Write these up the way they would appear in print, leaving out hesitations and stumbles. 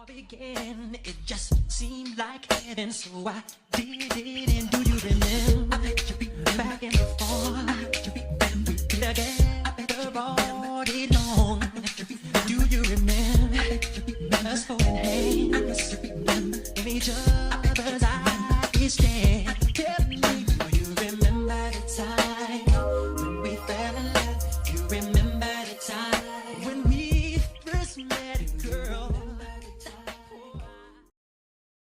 Began, it just seemed like heaven, so I did it. And do you remember? Back and forth, and we did again after all day long. Do you remember us holding hands in each other's eyes? Stand, tell me, do you remember the time when we fell in love? You remember the time when we first met, girl?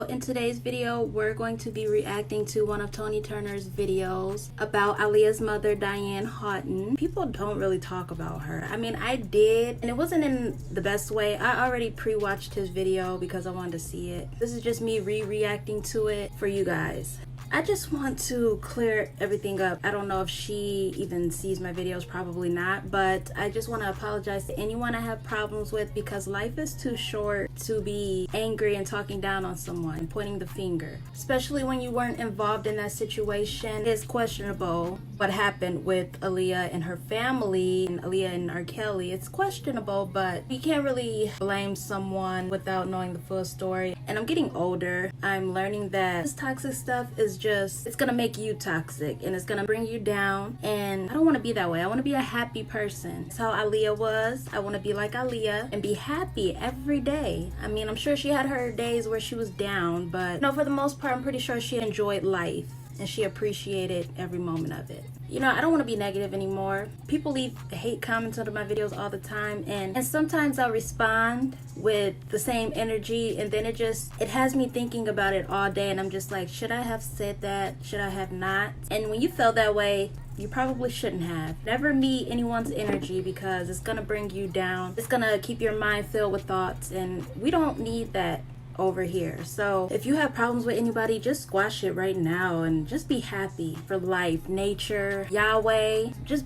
In today's video, we're going to be reacting to one of Tony Turner's videos about Aaliyah's mother, Diane Houghton. People don't really talk about her. I mean, I did, and it wasn't in the best way. I already pre-watched his video because I wanted to see it. This is just me re-reacting to it for you guys. I just want to clear everything up. I don't know if she even sees my videos, probably not, but I just want to apologize to anyone I have problems with, because life is too short to be angry and talking down on someone and pointing the finger, especially when you weren't involved in that situation. It's questionable what happened with Aaliyah and her family, and Aaliyah and R. Kelly. It's questionable, but you can't really blame someone without knowing the full story. And I'm getting older. I'm learning that this toxic stuff is just, it's gonna make you toxic and it's gonna bring you down, and I don't want to be that way. I want to be a happy person. That's how Aaliyah was. I want to be like Aaliyah and be happy every day. I mean, I'm sure she had her days where she was down, but for the most part, I'm pretty sure she enjoyed life and she appreciated every moment of it. I don't want to be negative anymore. People leave hate comments under my videos all the time, and sometimes I'll respond with the same energy, and then it has me thinking about it all day, and I'm just like, should I have said that? Should I have not? And when you feel that way, you probably shouldn't have. Never meet anyone's energy, because it's gonna bring you down. It's gonna keep your mind filled with thoughts, and we don't need that over here. So if you have problems with anybody, just squash it right now and just be happy for life, nature, Yahweh, just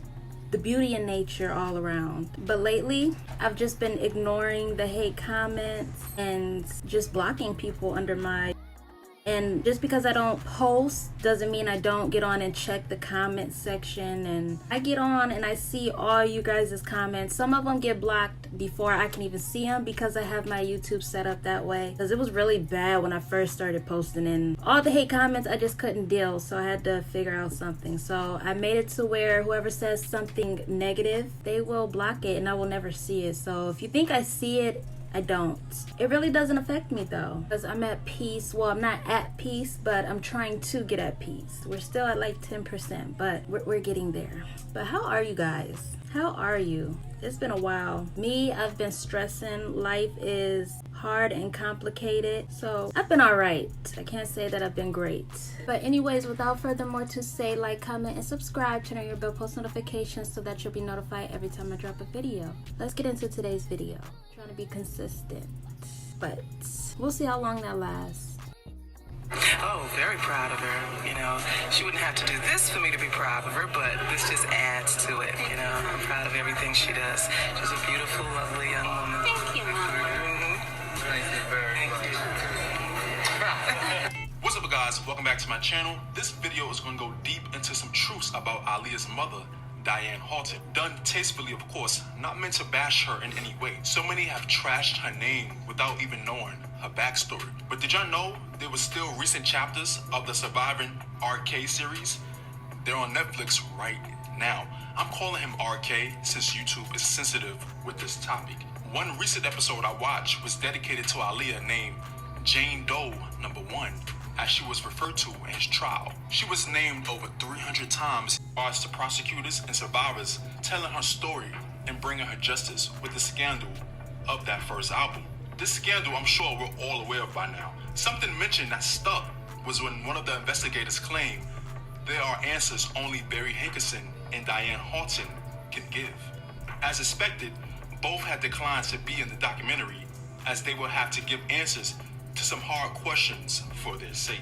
the beauty in nature all around. But lately, I've just been ignoring the hate comments and just blocking people under my... And just because I don't post doesn't mean I don't get on and check the comment section. And I get on and I see all you guys' comments. Some of them get blocked before I can even see them, because I have my YouTube set up that way. Because it was really bad when I first started posting, and all the hate comments I just couldn't deal, so I had to figure out something. So I made it to where whoever says something negative, they will block it and I will never see it. So if you think I see it, I don't. It really doesn't affect me though, because I'm at peace. Well, I'm not at peace, but I'm trying to get at peace. We're still at like 10%, but we're getting there. But how are you guys? How are you? It's been a while. Me, I've been stressing. Life is hard and complicated, so I've been all right. I can't say that I've been great. But anyways, without further more to say, like, comment, and subscribe. Turn on your bell post notifications so that you'll be notified every time I drop a video. Let's get into today's video. I'm trying to be consistent, but we'll see how long that lasts. Oh, very proud of her. She wouldn't have to do this for me to be proud of her, but this just adds to it. I'm proud of everything she does. She's a beautiful, lovely young woman. Thank you, Mama. What's up, guys? Welcome back to my channel. This video is going to go deep into some truths about Aaliyah's mother, Diane Houghton. Done tastefully, of course, not meant to bash her in any way. So many have trashed her name without even knowing her backstory. But did y'all know there were still recent chapters of the surviving RK series? They're on Netflix right now. I'm calling him RK since YouTube is sensitive with this topic. One recent episode I watched was dedicated to Aaliyah, named Jane Doe #1, as she was referred to in his trial. She was named over 300 times as to prosecutors and survivors, telling her story and bringing her justice with the scandal of that first album. This scandal, I'm sure we're all aware of by now. Something mentioned that stuck was when one of the investigators claimed there are answers only Barry Hankerson and Diane Houghton can give. As expected, both had declined to be in the documentary, as they will have to give answers to some hard questions for their sake.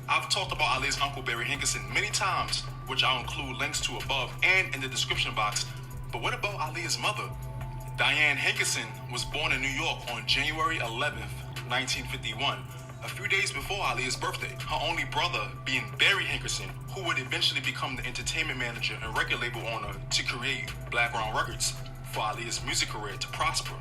I've talked about Aaliyah's uncle Barry Hankerson many times, which I'll include links to above and in the description box. But what about Aaliyah's mother? Diane Hankerson was born in New York on January 11th, 1951, a few days before Aaliyah's birthday. Her only brother being Barry Hankerson, who would eventually become the entertainment manager and record label owner to create Blackground Records for Aaliyah's music career to prosper.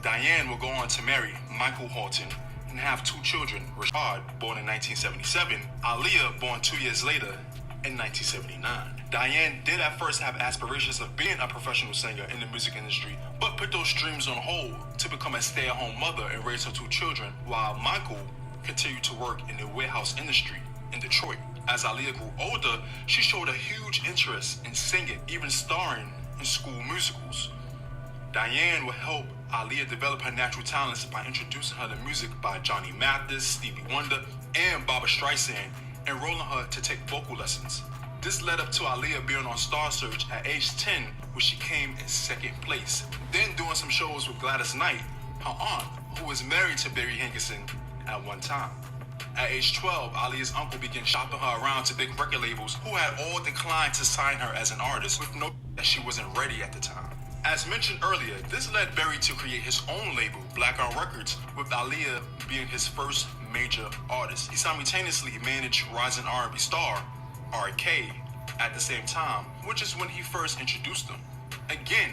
Diane would go on to marry Michael Horton and have 2 children, Rashad, born in 1977, Aaliyah, born 2 years later in 1979. Diane did at first have aspirations of being a professional singer in the music industry, but put those dreams on hold to become a stay-at-home mother and raise her 2 children, while Michael continued to work in the warehouse industry in Detroit. As Aaliyah grew older, she showed a huge interest in singing, even starring in school musicals. Diane would help Aaliyah develop her natural talents by introducing her to music by Johnny Mathis, Stevie Wonder, and Barbra Streisand, enrolling her to take vocal lessons. This led up to Aaliyah being on Star Search at age 10, where she came in 2nd place. Then doing some shows with Gladys Knight, her aunt, who was married to Barry Hankerson at one time. At age 12, Aaliyah's uncle began shopping her around to big record labels who had all declined to sign her as an artist, with no that she wasn't ready at the time. As mentioned earlier, this led Barry to create his own label, Black On Records, with Aaliyah being his first major artist. He simultaneously managed rising R&B star RK at the same time, which is when he first introduced them. Again,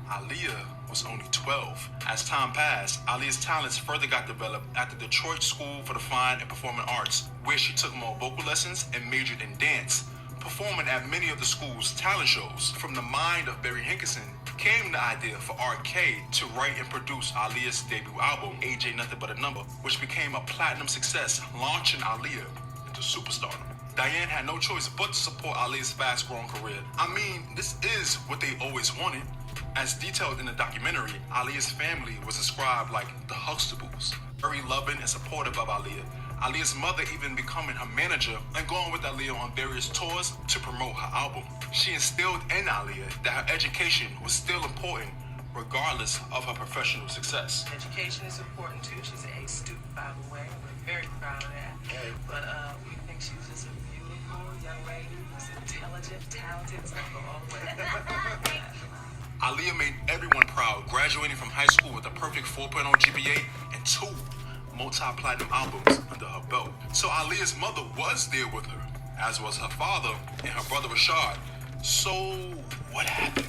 Aaliyah was only 12. As time passed, Aaliyah's talents further got developed at the Detroit School for the Fine and Performing Arts, where she took more vocal lessons and majored in dance, performing at many of the school's talent shows. From the mind of Barry Hankerson came the idea for RK to write and produce Aaliyah's debut album, AJ Nothing But a Number, which became a platinum success, launching Aaliyah into superstardom. Diane had no choice but to support Aaliyah's fast-growing career. I mean, this is what they always wanted. As detailed in the documentary, Aaliyah's family was described like the Huxtables, very loving and supportive of Aaliyah. Aaliyah's mother even becoming her manager and going with Aaliyah on various tours to promote her album. She instilled in Aaliyah that her education was still important regardless of her professional success. Education is important too. She's an A student, by the way. We're very proud of that. But we think she's just a beautiful young lady who's intelligent, talented, so go all the way. Aaliyah made everyone proud, graduating from high school with a perfect 4.0 GPA and 2 multi-platinum albums under her belt. So Aaliyah's mother was there with her, as was her father and her brother Rashad. So what happened?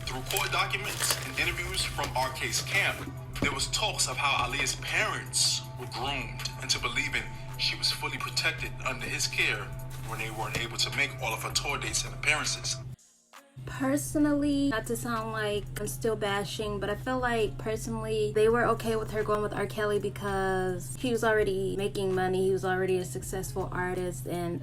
Through court documents and interviews from RK's camp, there was talks of how Aaliyah's parents were groomed into believing she was fully protected under his care when they weren't able to make all of her tour dates and appearances. Personally, not to sound like I'm still bashing, but I feel like personally they were okay with her going with R. Kelly because he was already making money, he was already a successful artist, and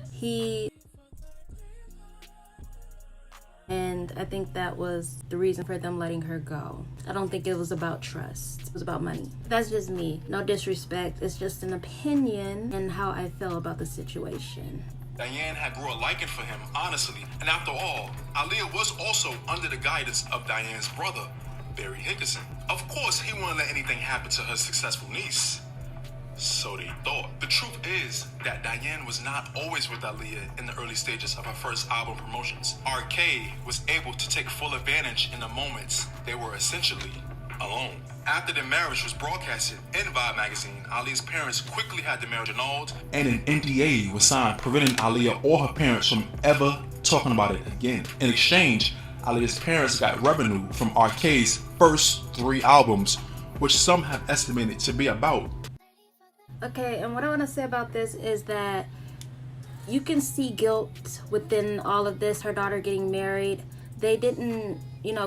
I think that was the reason for them letting her go. I don't think it was about trust, it was about money. That's just me, no disrespect, it's just an opinion and how I feel about the situation. Diane had grew a liking for him, honestly, and after all, Aaliyah was also under the guidance of Diane's brother, Barry Hankerson. Of course, he wouldn't let anything happen to her successful niece. So they thought. The truth is that Diane was not always with Aaliyah in the early stages of her first album promotions. RK was able to take full advantage in the moments they were essentially alone. After the marriage was broadcasted in Vibe magazine, Aaliyah's parents quickly had the marriage annulled, and an NDA was signed preventing Aaliyah or her parents from ever talking about it again. In exchange, Aaliyah's parents got revenue from RK's first 3 albums, which some have estimated to be about. Okay, and what I want to say about this is that you can see guilt within all of this, her daughter getting married. They didn't,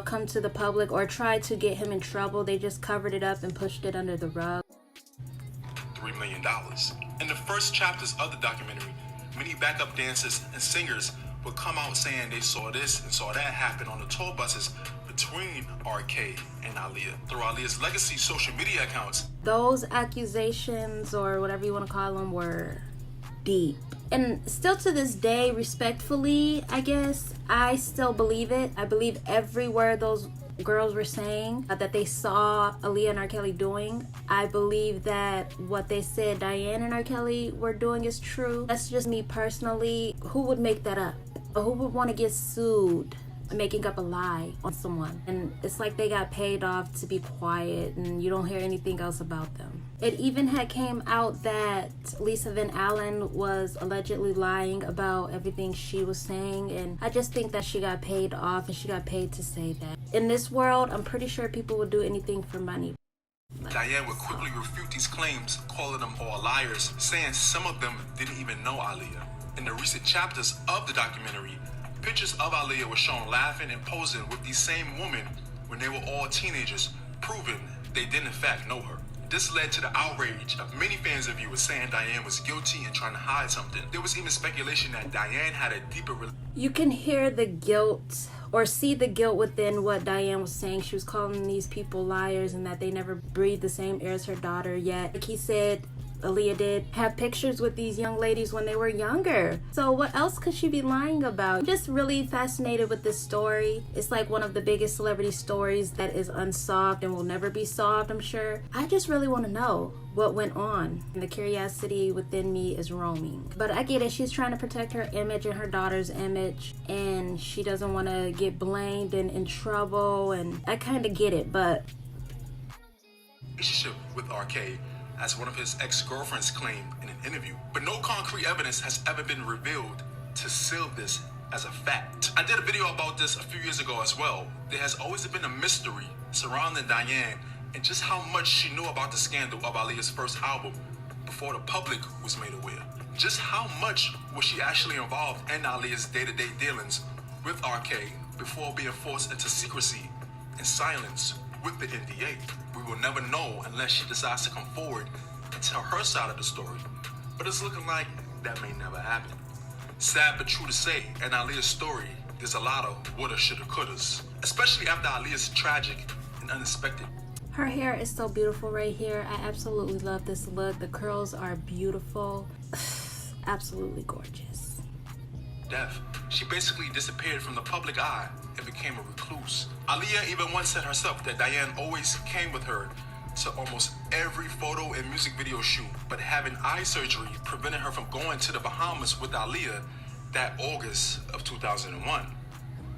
come to the public or try to get him in trouble. They just covered it up and pushed it under the rug. $3 million. In the first chapters of the documentary, many backup dancers and singers would come out saying they saw this and saw that happen on the tour buses between RK and Aaliyah. Through Aaliyah's legacy social media accounts, those accusations, or whatever you want to call them, were deep. And still to this day, respectfully, I guess, I still believe it. I believe every word those girls were saying that they saw Aaliyah and R. Kelly doing. I believe that what they said Diane and R. Kelly were doing is true. That's just me personally. Who would make that up? Or who would want to get sued making up a lie on someone? And it's like they got paid off to be quiet and you don't hear anything else about them. It even had came out that Lisa Van Allen was allegedly lying about everything she was saying, and I just think that she got paid off and she got paid to say that. In this world, I'm pretty sure people would do anything for money. Diane would quickly refute these claims, calling them all liars, saying some of them didn't even know Aaliyah. In the recent chapters of the documentary, pictures of Aaliyah were shown laughing and posing with these same women when they were all teenagers, proving they did in fact know her. This led to the outrage of many fans and viewers saying Diane was guilty and trying to hide something. There was even speculation that Diane had a deeper You can hear the guilt or see the guilt within what Diane was saying. She was calling these people liars and that they never breathed the same air as her daughter yet. Like he said, Aaliyah did have pictures with these young ladies when they were younger. So what else could she be lying about? I'm just really fascinated with this story. It's like one of the biggest celebrity stories that is unsolved and will never be solved, I'm sure. I just really want to know what went on. And the curiosity within me is roaming. But I get it. She's trying to protect her image and her daughter's image. And she doesn't want to get blamed and in trouble. And I kind of get it, but... relationship with RK, as one of his ex-girlfriends claimed in an interview. But no concrete evidence has ever been revealed to seal this as a fact. I did a video about this a few years ago as well. There has always been a mystery surrounding Diane and just how much she knew about the scandal of Aaliyah's first album before the public was made aware. Just how much was she actually involved in Aaliyah's day-to-day dealings with RK before being forced into secrecy and silence with the NDA? We will never know unless she decides to come forward and tell her side of the story. But it's looking like that may never happen. Sad but true to say, in Aaliyah's story, there's a lot of woulda, shoulda, couldas, especially after Aaliyah's tragic and unexpected. Her hair is so beautiful right here. I absolutely love this look. The curls are beautiful. Absolutely gorgeous. Death. She basically disappeared from the public eye and became a recluse. Aaliyah even once said herself that Diane always came with her to almost every photo and music video shoot, but having eye surgery prevented her from going to the Bahamas with Aaliyah that August of 2001.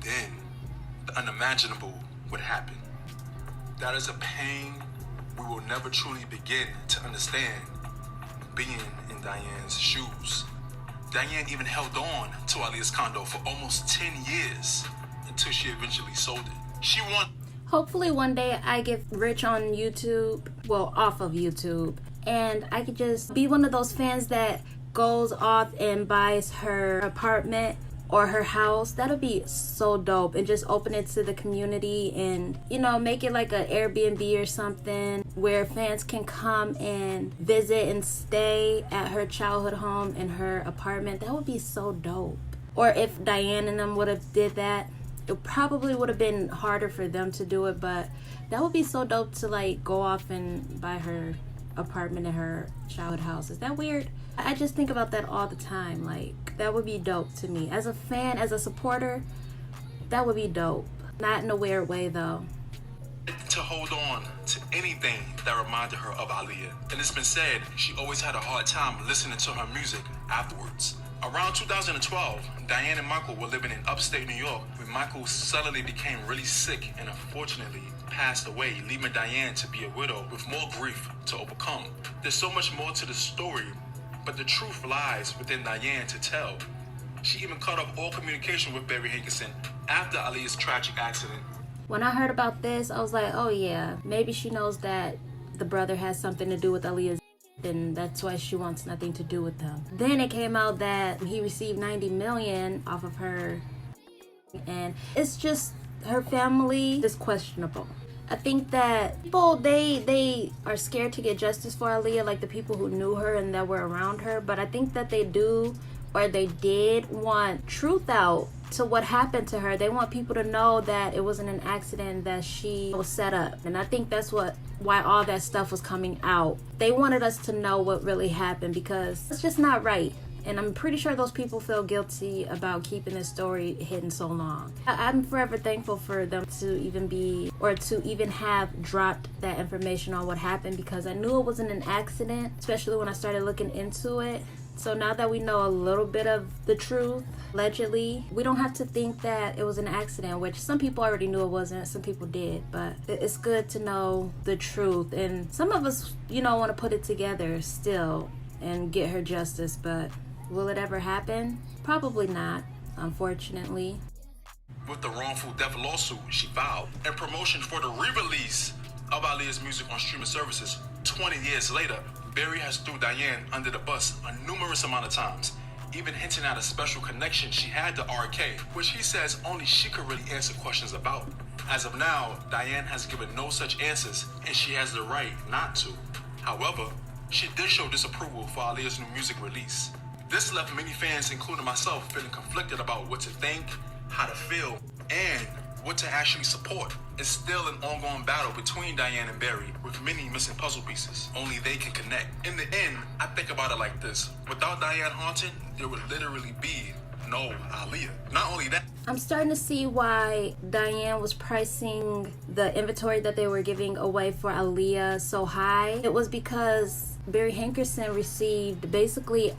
Then, the unimaginable would happen. That is a pain we will never truly begin to understand, being in Diane's shoes. Diane even held on to Aaliyah's condo for almost 10 years until she eventually sold it. She won. Hopefully one day I get rich on YouTube, well, off of YouTube, and I could just be one of those fans that goes off and buys her apartment or her house. That'll be so dope, and just open it to the community and, you know, make it like an Airbnb or something where fans can come and visit and stay at her childhood home in her apartment. That would be so dope. Or if Diane and them would have did that, it probably would have been harder for them to do it, but that would be so dope to like go off and buy her apartment in her childhood house. Is that weird? I just think about that all the time. Like, that would be dope to me. As a fan, as a supporter, that would be dope. Not in a weird way though. To hold on to anything that reminded her of Aaliyah. And it's been said she always had a hard time listening to her music afterwards. Around 2012, Diane and Michael were living in upstate New York when Michael suddenly became really sick and unfortunately passed away, leaving Diane to be a widow with more grief to overcome. There's so much more to the story, but the truth lies within Diane to tell. She even cut off all communication with Barry Hankinson after Aaliyah's tragic accident. When I heard about this, I was like, oh yeah, maybe she knows that the brother has something to do with Aaliyah's, and that's why she wants nothing to do with them. Then it came out that he received $90 million off of her, and it's just, her family is questionable. I think that people, they are scared to get justice for Aaliyah, like the people who knew her and that were around her, but I think that they do, or they did, want truth out to what happened to her. They want people to know that it wasn't an accident, that she was set up. And I think that's why all that stuff was coming out. They wanted us to know what really happened, because it's just not right. And I'm pretty sure those people feel guilty about keeping this story hidden so long. I'm forever thankful for them to even have dropped that information on what happened, because I knew it wasn't an accident, especially when I started looking into it. So now that we know a little bit of the truth, allegedly, we don't have to think that it was an accident, which some people already knew it wasn't, some people did, but it's good to know the truth. And some of us, you know, want to put it together still and get her justice, but will it ever happen? Probably not, unfortunately. With the wrongful death lawsuit she filed and promotion for the re-release of Aaliyah's music on streaming services 20 years later, Berry has threw Diane under the bus a numerous amount of times, even hinting at a special connection she had to RK, which he says only she could really answer questions about. As of now, Diane has given no such answers, and she has the right not to. However, she did show disapproval for Aaliyah's new music release. This left many fans, including myself, feeling conflicted about what to think, how to feel, and what to actually support. It's still an ongoing battle between Diane and Berry, with many missing puzzle pieces. Only they can connect. In the end, I think about it like this. Without Diane haunting, there would literally be no Aaliyah. Not only that, I'm starting to see why Diane was pricing the inventory that they were giving away for Aaliyah so high. It was because Barry Hankerson received basically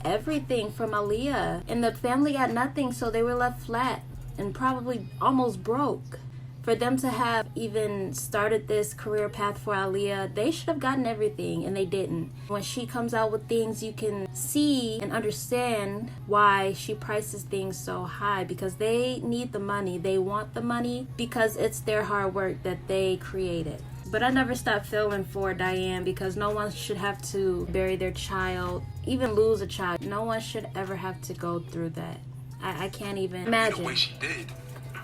everything from Aaliyah, and the family got nothing, so they were left flat and probably almost broke. For them to have even started this career path for Aaliyah, they should have gotten everything, and they didn't. When she comes out with things, you can see and understand why she prices things so high, because they need the money. They want the money because it's their hard work that they created. But I never stopped feeling for Diane, because no one should have to bury their child, even lose a child. No one should ever have to go through that. I can't even imagine. the way she did.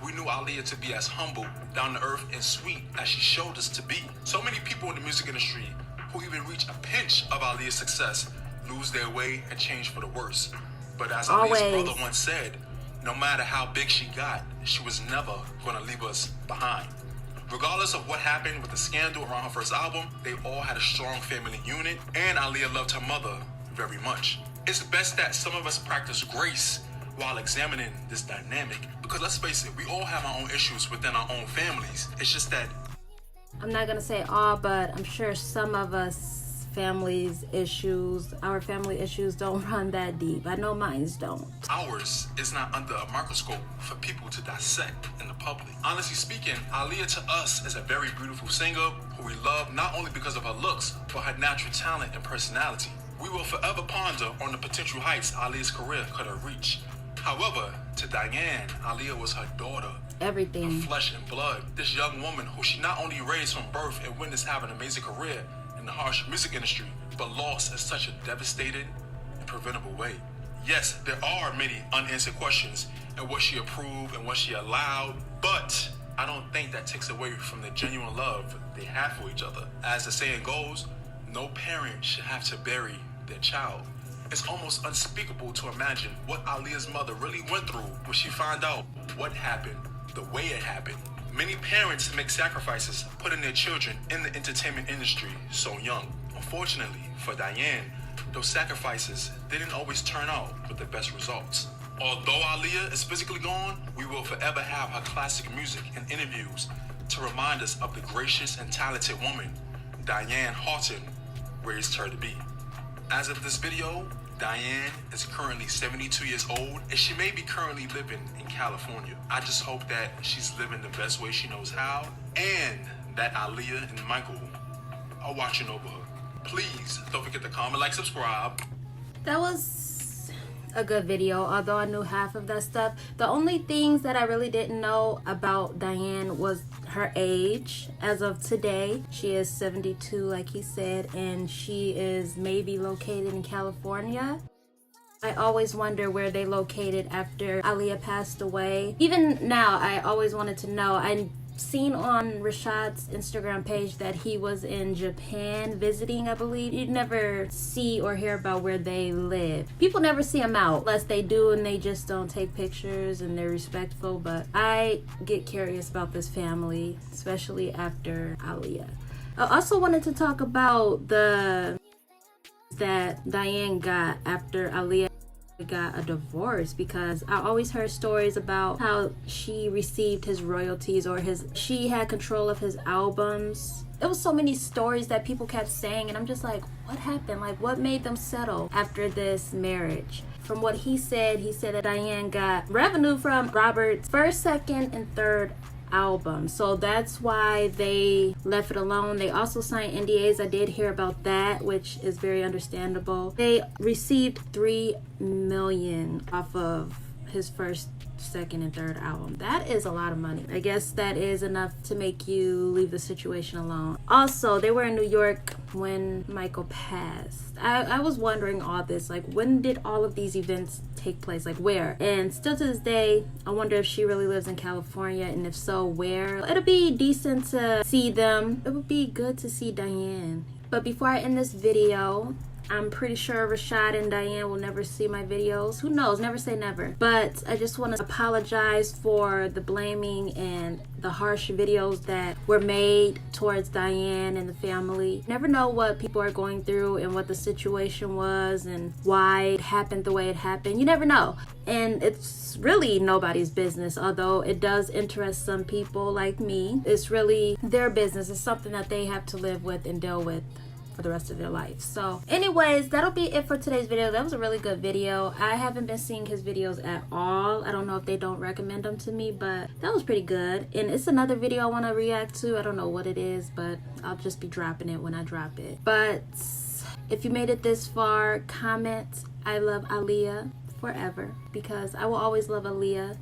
We knew Aaliyah to be as humble, down to earth, and sweet as she showed us to be. So many people in the music industry who even reach a pinch of Aaliyah's success lose their way and change for the worse. But as Aaliyah's brother once said, no matter how big she got, she was never going to leave us behind. Regardless of what happened with the scandal around her first album, they all had a strong family unit, and Aaliyah loved her mother very much. It's best that some of us practice grace while examining this dynamic, because let's face it, we all have our own issues within our own families. It's just that I'm not gonna say all, but I'm sure some of us our family issues don't run that deep. I know mine's don't. ours is not under a microscope for people to dissect in the public. Honestly speaking, Aaliyah to us is a very beautiful singer who we love not only because of her looks, but her natural talent and personality. We will forever ponder on the potential heights Aaliyah's career could have reached. However, to Diane, Aaliyah was her daughter. Everything. Her flesh and blood. This young woman who she not only raised from birth and witnessed have an amazing career in the harsh music industry, but lost in such a devastating and preventable way. Yes, there are many unanswered questions and what she approved and what she allowed, but I don't think that takes away from the genuine love they have for each other. As the saying goes, no parent should have to bury their child. It's almost unspeakable to imagine what Aaliyah's mother really went through when she found out what happened, the way it happened. Many parents make sacrifices putting their children in the entertainment industry so young. Unfortunately for Diane, those sacrifices didn't always turn out with the best results. Although Aaliyah is physically gone, we will forever have her classic music and interviews to remind us of the gracious and talented woman Diane Horton raised her to be. As of this video, Diane is currently 72 years old, and she may be currently living in California. I just hope that she's living the best way she knows how, and that Aaliyah and Michael are watching over her. Please don't forget to comment, like, subscribe. That was a good video, although I knew half of that stuff. The only things that I really didn't know about Diane was her age. As of today, she is 72, like he said, and she is maybe located in California. I always wonder where they located after Aaliyah passed away. Even now, I always wanted to know. I seen on Rashad's Instagram page that he was in Japan visiting, I believe. You'd never see or hear about where they live. People never see them out unless they do, and they just don't take pictures and they're respectful. But I get curious about this family, especially after Aaliyah. I also wanted to talk about that Diane got after Aaliyah got a divorce, because I always heard stories about how she received his royalties, or she had control of his albums. There was so many stories that people kept saying, and I'm just like, what happened? Like, what made them settle after this marriage? From what he said that Diane got revenue from Robert's first, second, and third album, so that's why they left it alone. They also signed NDAs. I did hear about that, which is very understandable. They received $3 million off of his first, second, and third album. That is a lot of money. I guess that is enough to make you leave the situation alone. Also, they were in New York when Michael passed. I was wondering all this, like, when did all of these events take place? Like, where? And still to this day, I wonder if she really lives in California, and if so, where? It'll be decent to see them. It would be good to see Diane. But before I end this video, I'm pretty sure Rashad and Diane will never see my videos. Who knows? Never say never. But I just want to apologize for the blaming and the harsh videos that were made towards Diane and the family. Never know what people are going through and what the situation was and why it happened the way it happened. You never know. And it's really nobody's business, although it does interest some people like me. It's really their business. It's something that they have to live with and deal with for the rest of their life. So anyways, that'll be it for today's video. That was a really good video. I haven't been seeing his videos at all. I don't know if they don't recommend them to me, but that was pretty good. And it's another video I want to react to. I don't know what it is, but I'll just be dropping it when I drop it. But if you made it this far, comment I love Aaliyah forever, because I will always love Aaliyah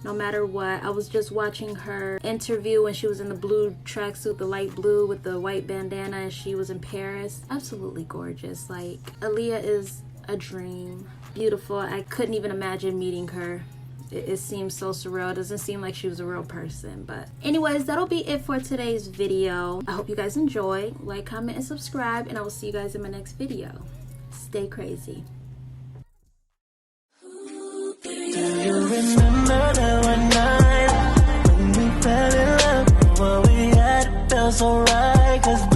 no matter what. I was just watching her interview when she was in the blue tracksuit, the light blue with the white bandana, and she was in Paris. Absolutely gorgeous. Like, Aaliyah is a dream. Beautiful. I couldn't even imagine meeting her. It seems so surreal. It doesn't seem like she was a real person. But anyways, that'll be it for today's video. I hope you guys enjoy. Like, comment, and subscribe, and I will see you guys in my next video. Stay crazy. Do you remember that one night when we fell in love? What we had, it felt so right, 'cause